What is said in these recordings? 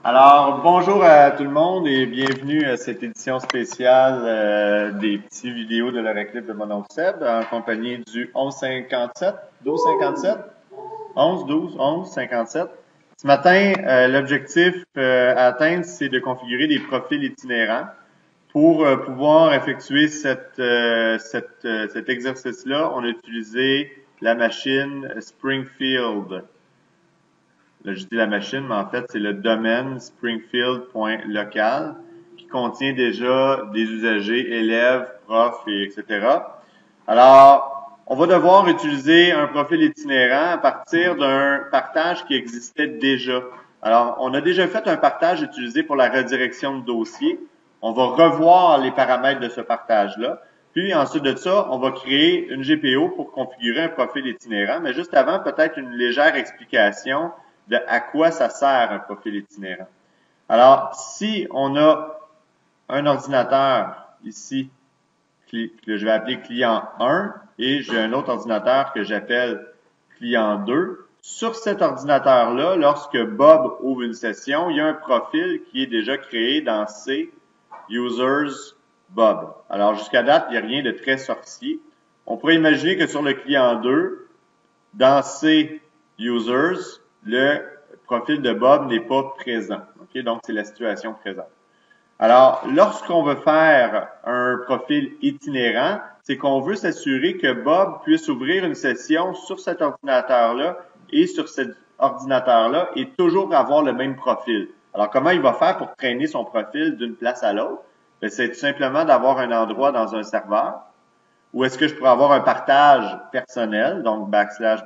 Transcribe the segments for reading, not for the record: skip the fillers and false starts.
Alors, bonjour à tout le monde et bienvenue à cette édition spéciale des petits vidéos de l'Oraclip de mon oncle Seb en compagnie du 1157, 1257, 11, 12, 11, 57. Ce matin, l'objectif à atteindre, c'est de configurer des profils itinérants. Pour pouvoir effectuer cet exercice-là, on a utilisé la machine Springfield. Là, je dis la machine, mais en fait, c'est le domaine springfield.local qui contient déjà des usagers, élèves, profs, etc. Alors, on va devoir utiliser un profil itinérant à partir d'un partage qui existait déjà. Alors, on a déjà fait un partage utilisé pour la redirection de dossier. On va revoir les paramètres de ce partage-là. Puis, ensuite de ça, on va créer une GPO pour configurer un profil itinérant. Mais juste avant, peut-être une légère explication de à quoi ça sert un profil itinérant. Alors, si on a un ordinateur ici, que je vais appeler client 1, et j'ai un autre ordinateur que j'appelle client 2, sur cet ordinateur-là, lorsque Bob ouvre une session, il y a un profil qui est déjà créé dans C Users Bob. Alors, jusqu'à date, il n'y a rien de très sorcier. On pourrait imaginer que sur le client 2, dans C Users, le profil de Bob n'est pas présent. Okay? Donc, c'est la situation présente. Alors, lorsqu'on veut faire un profil itinérant, c'est qu'on veut s'assurer que Bob puisse ouvrir une session sur cet ordinateur-là et sur cet ordinateur-là et toujours avoir le même profil. Alors, comment il va faire pour traîner son profil d'une place à l'autre? C'est tout simplement d'avoir un endroit dans un serveur où est-ce que je pourrais avoir un partage personnel, donc backslash,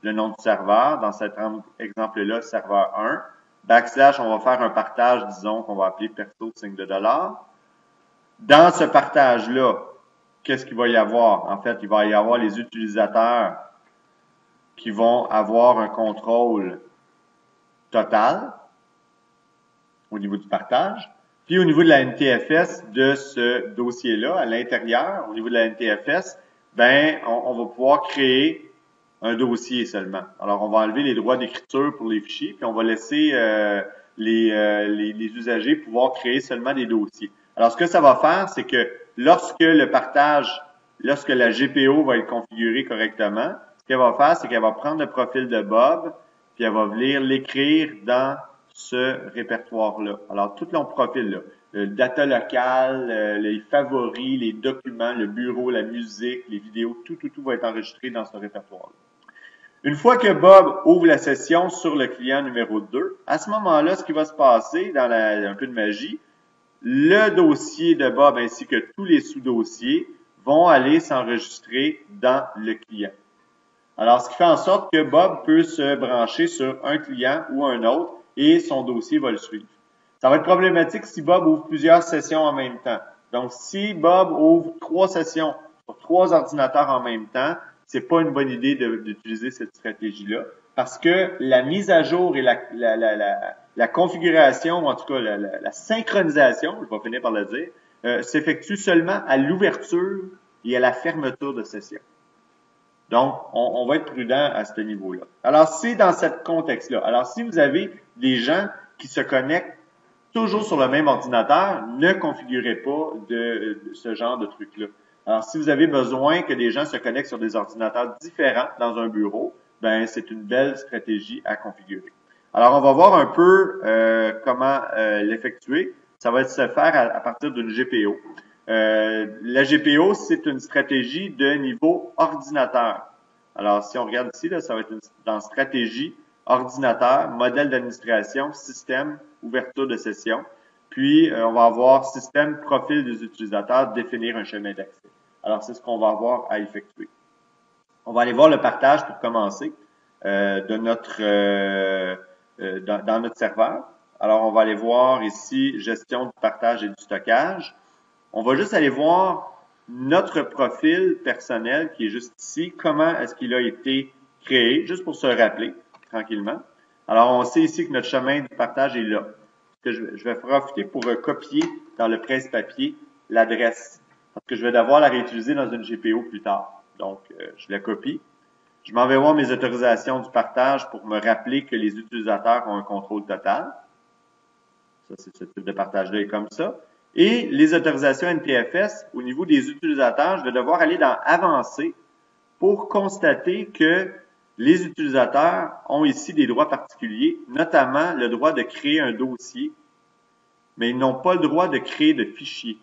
le nom du serveur, dans cet exemple-là, serveur 1. Backslash, on va faire un partage, disons, qu'on va appeler perso signe de dollar. Dans ce partage-là, qu'est-ce qu'il va y avoir? En fait, il va y avoir les utilisateurs qui vont avoir un contrôle total au niveau du partage. Puis au niveau de la NTFS de ce dossier-là, à l'intérieur, au niveau de la NTFS, ben, on va pouvoir créer un dossier seulement. Alors, on va enlever les droits d'écriture pour les fichiers, puis on va laisser les usagers pouvoir créer seulement des dossiers. Alors, ce que ça va faire, c'est que lorsque le partage, lorsque la GPO va être configurée correctement, ce qu'elle va faire, c'est qu'elle va prendre le profil de Bob, puis elle va venir l'écrire dans ce répertoire-là. Alors, tout le profil-là, le data local, les favoris, les documents, le bureau, la musique, les vidéos, tout va être enregistré dans ce répertoire-là. Une fois que Bob ouvre la session sur le client numéro 2, à ce moment-là, ce qui va se passer dans un peu de magie, le dossier de Bob ainsi que tous les sous-dossiers vont aller s'enregistrer dans le client. Alors, ce qui fait en sorte que Bob peut se brancher sur un client ou un autre et son dossier va le suivre. Ça va être problématique si Bob ouvre plusieurs sessions en même temps. Donc, si Bob ouvre 3 sessions sur 3 ordinateurs en même temps, c'est pas une bonne idée d'utiliser cette stratégie-là parce que la mise à jour et la configuration, ou en tout cas la synchronisation, je vais finir par le dire, s'effectue seulement à l'ouverture et à la fermeture de session. Donc, on va être prudent à ce niveau-là. Alors, c'est dans ce contexte-là. Alors, si vous avez des gens qui se connectent toujours sur le même ordinateur, ne configurez pas de ce genre de truc-là. Alors, si vous avez besoin que des gens se connectent sur des ordinateurs différents dans un bureau, ben c'est une belle stratégie à configurer. Alors, on va voir un peu comment l'effectuer. Ça va se faire à partir d'une GPO. La GPO, c'est une stratégie de niveau ordinateur. Alors, si on regarde ici, là, ça va être dans stratégie, ordinateur, modèle d'administration, système, ouverture de session. Puis, on va avoir système, profil des utilisateurs, définir un chemin d'accès. Alors, c'est ce qu'on va avoir à effectuer. On va aller voir le partage pour commencer de dans notre serveur. Alors, on va aller voir ici gestion du partage et du stockage. On va juste aller voir notre profil personnel qui est juste ici. Comment est-ce qu'il a été créé, juste pour se rappeler tranquillement. Alors, on sait ici que notre chemin de partage est là. que je vais profiter pour copier dans le presse-papier l'adresse. Parce que je vais devoir la réutiliser dans une GPO plus tard. Donc, je la copie. Je m'en vais voir mes autorisations du partage pour me rappeler que les utilisateurs ont un contrôle total. Ça, c'est ce type de partage-là est comme ça. Et les autorisations NTFS, au niveau des utilisateurs, je vais devoir aller dans Avancer pour constater que les utilisateurs ont ici des droits particuliers, notamment le droit de créer un dossier, mais ils n'ont pas le droit de créer de fichier.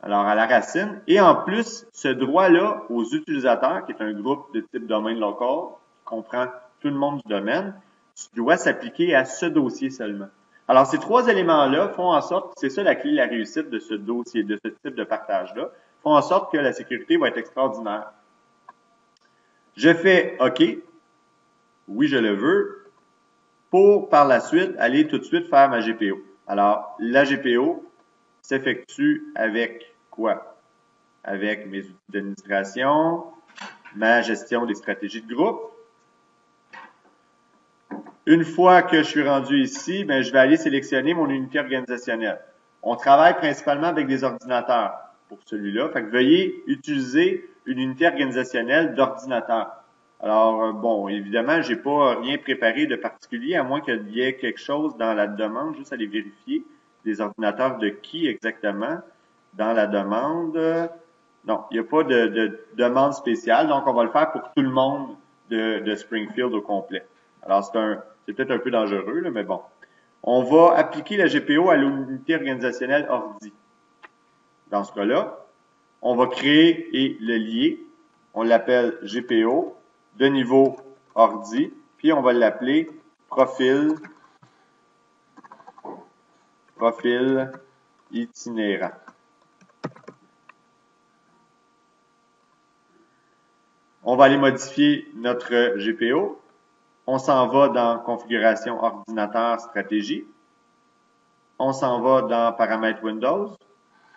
Alors, à la racine. Et en plus, ce droit-là aux utilisateurs, qui est un groupe de type domaine local, qui comprend tout le monde du domaine, doit s'appliquer à ce dossier seulement. Alors, ces trois éléments-là font en sorte, c'est ça la clé de la réussite de ce dossier, de ce type de partage-là, font en sorte que la sécurité va être extraordinaire. Je fais OK, oui, je le veux, pour par la suite aller tout de suite faire ma GPO. Alors, la GPO s'effectue avec quoi? Avec mes outils d'administration, ma gestion des stratégies de groupe. Une fois que je suis rendu ici, ben, je vais aller sélectionner mon unité organisationnelle. On travaille principalement avec des ordinateurs pour celui-là. Fait que veuillez utiliser une unité organisationnelle d'ordinateur. Alors, bon, évidemment, j'ai pas rien préparé de particulier, à moins qu'il y ait quelque chose dans la demande, juste aller vérifier des ordinateurs de qui exactement dans la demande. Non, il n'y a pas de demande spéciale, donc on va le faire pour tout le monde de Springfield au complet. Alors, c'est peut-être un peu dangereux, là, mais bon. On va appliquer la GPO à l'unité organisationnelle ordi. Dans ce cas-là, on va créer et le lier. On l'appelle GPO de niveau ordi, puis on va l'appeler profil itinérant. On va aller modifier notre GPO. On s'en va dans configuration ordinateur stratégie. On s'en va dans paramètres Windows.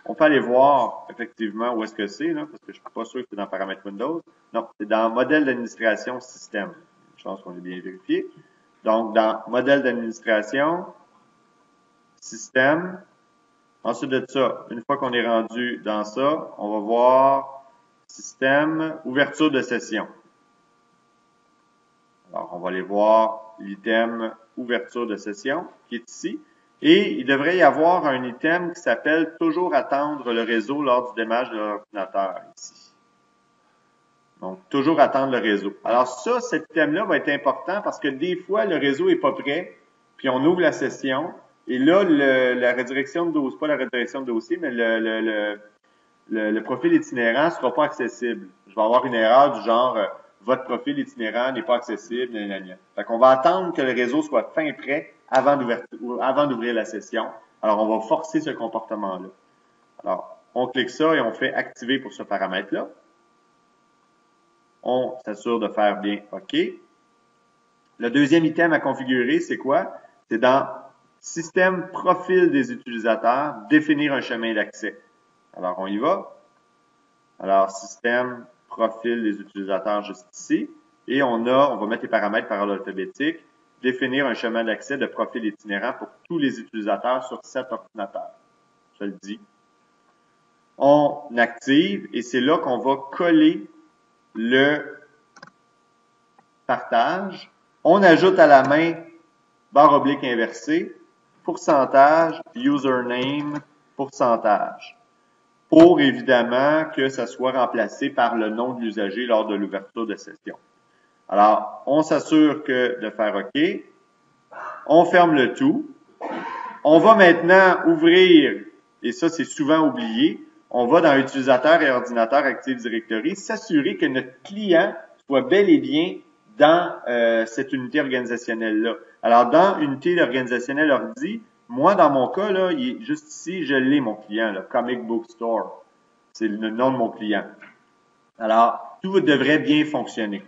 On peut aller voir effectivement où est-ce que c'est, là, parce que je ne suis pas sûr que c'est dans paramètres Windows. Non, c'est dans modèle d'administration système. Je pense qu'on est bien vérifié. Donc, dans modèle d'administration, système. Ensuite de ça, une fois qu'on est rendu dans ça, on va voir système, ouverture de session. Alors, on va aller voir l'item ouverture de session qui est ici. Et il devrait y avoir un item qui s'appelle toujours attendre le réseau lors du démarrage de l'ordinateur ici. Donc, toujours attendre le réseau. Alors ça, cet item-là va être important parce que des fois, le réseau est pas prêt, puis on ouvre la session, et là, la redirection de dossier, pas la redirection de dossier, mais le profil itinérant sera pas accessible. Je vais avoir une erreur du genre votre profil itinérant n'est pas accessible, nanana. Fait qu'on va attendre que le réseau soit fin prêt avant d'ouvrir la session. Alors, on va forcer ce comportement-là. Alors, on clique ça et on fait activer pour ce paramètre-là. On s'assure de faire bien OK. Le deuxième item à configurer, c'est quoi? C'est dans Système profil des utilisateurs, définir un chemin d'accès. Alors, on y va. Alors, système profil des utilisateurs juste ici. Et on va mettre les paramètres par ordre alphabétique, définir un chemin d'accès de profil itinérant pour tous les utilisateurs sur cet ordinateur. Je le dis. On active et c'est là qu'on va coller le partage. On ajoute à la main barre oblique inversée, pourcentage, username, pourcentage. Pour évidemment que ça soit remplacé par le nom de l'usager lors de l'ouverture de session. Alors, on s'assure de faire OK. On ferme le tout. On va maintenant ouvrir, et ça c'est souvent oublié, on va dans Utilisateur et Ordinateur Active Directory, s'assurer que notre client soit bel et bien dans cette unité organisationnelle-là. Alors, dans unité organisationnelle ordi, moi, dans mon cas, là, il est juste ici, je l'ai, mon client, là, Comic Book Store. C'est le nom de mon client. Alors, tout devrait bien fonctionner.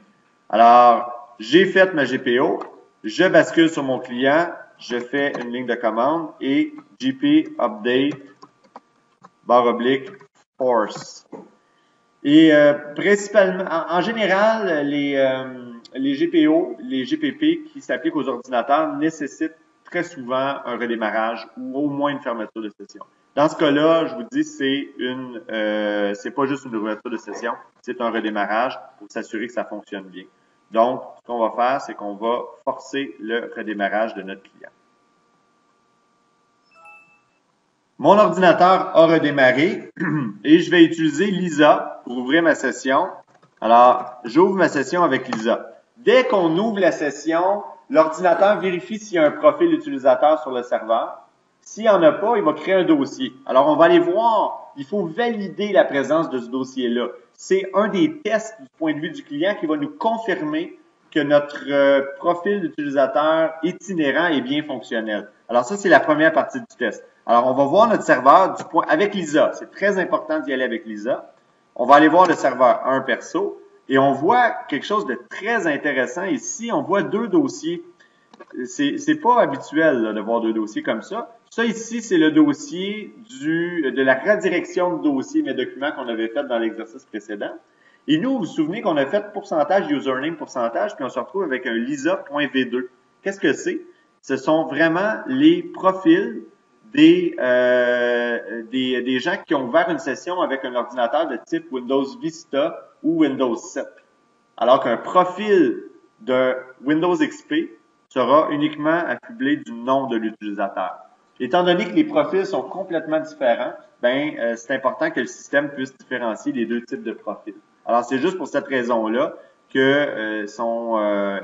Alors, j'ai fait ma GPO, je bascule sur mon client, je fais une ligne de commande et GP update /force. Et principalement, en général, les GPO, les GPP qui s'appliquent aux ordinateurs nécessitent très souvent un redémarrage ou au moins une fermeture de session. Dans ce cas-là, je vous dis, c'est pas juste une ouverture de session, c'est un redémarrage pour s'assurer que ça fonctionne bien. Donc, ce qu'on va faire, c'est qu'on va forcer le redémarrage de notre client. Mon ordinateur a redémarré et je vais utiliser Lisa pour ouvrir ma session. Alors, j'ouvre ma session avec Lisa. Dès qu'on ouvre la session, l'ordinateur vérifie s'il y a un profil utilisateur sur le serveur. S'il n'y en a pas, il va créer un dossier. Alors, on va aller voir. Il faut valider la présence de ce dossier-là. C'est un des tests du point de vue du client qui va nous confirmer que notre profil d'utilisateur itinérant est bien fonctionnel. Alors, ça, c'est la première partie du test. Alors, on va voir notre serveur avec Lisa. C'est très important d'y aller avec Lisa. On va aller voir le serveur 1 perso et on voit quelque chose de très intéressant ici. On voit deux dossiers. C'est pas habituel là, de voir deux dossiers comme ça. Ça ici, c'est le dossier de la redirection de dossier, mes documents qu'on avait fait dans l'exercice précédent. Et nous, vous vous souvenez qu'on a fait pourcentage username, pourcentage, puis on se retrouve avec un lisa.v2. Qu'est-ce que c'est? Ce sont vraiment les profils des gens qui ont ouvert une session avec un ordinateur de type Windows Vista ou Windows 7. Alors qu'un profil de Windows XP sera uniquement affublé du nom de l'utilisateur. Étant donné que les profils sont complètement différents, c'est important que le système puisse différencier les deux types de profils. Alors, c'est juste pour cette raison-là que sont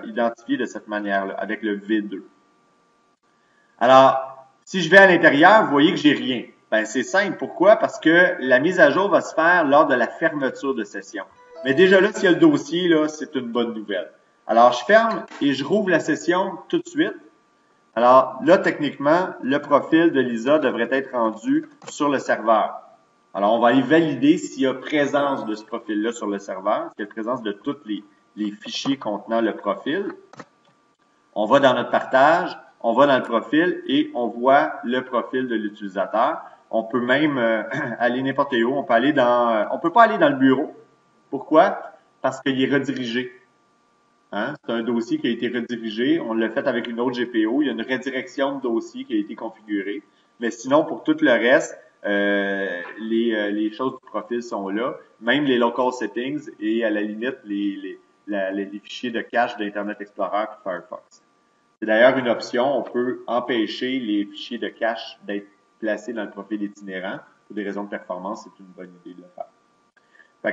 identifiés de cette manière-là, avec le V2. Alors, si je vais à l'intérieur, vous voyez que j'ai rien. C'est simple. Pourquoi? Parce que la mise à jour va se faire lors de la fermeture de session. Mais déjà là, s'il y a le dossier, là, c'est une bonne nouvelle. Alors, je ferme et je rouvre la session tout de suite. Alors, là, techniquement, le profil de Lisa devrait être rendu sur le serveur. Alors, on va aller valider s'il y a présence de ce profil-là sur le serveur, s'il y a présence de tous les fichiers contenant le profil. On va dans notre partage, on va dans le profil et on voit le profil de l'utilisateur. On peut même aller n'importe où. On peut pas aller dans le bureau. Pourquoi? Parce qu'il est redirigé. Hein? C'est un dossier qui a été redirigé. On l'a fait avec une autre GPO. Il y a une redirection de dossier qui a été configurée. Mais sinon, pour tout le reste, les choses du profil sont là. Même les local settings et à la limite, les fichiers de cache d'Internet Explorer et Firefox. C'est d'ailleurs une option. On peut empêcher les fichiers de cache d'être placés dans le profil itinérant. Pour des raisons de performance, c'est une bonne idée de le faire.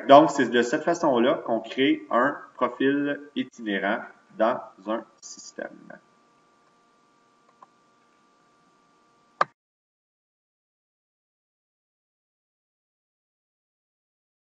Donc, c'est de cette façon-là qu'on crée un profil itinérant dans un système.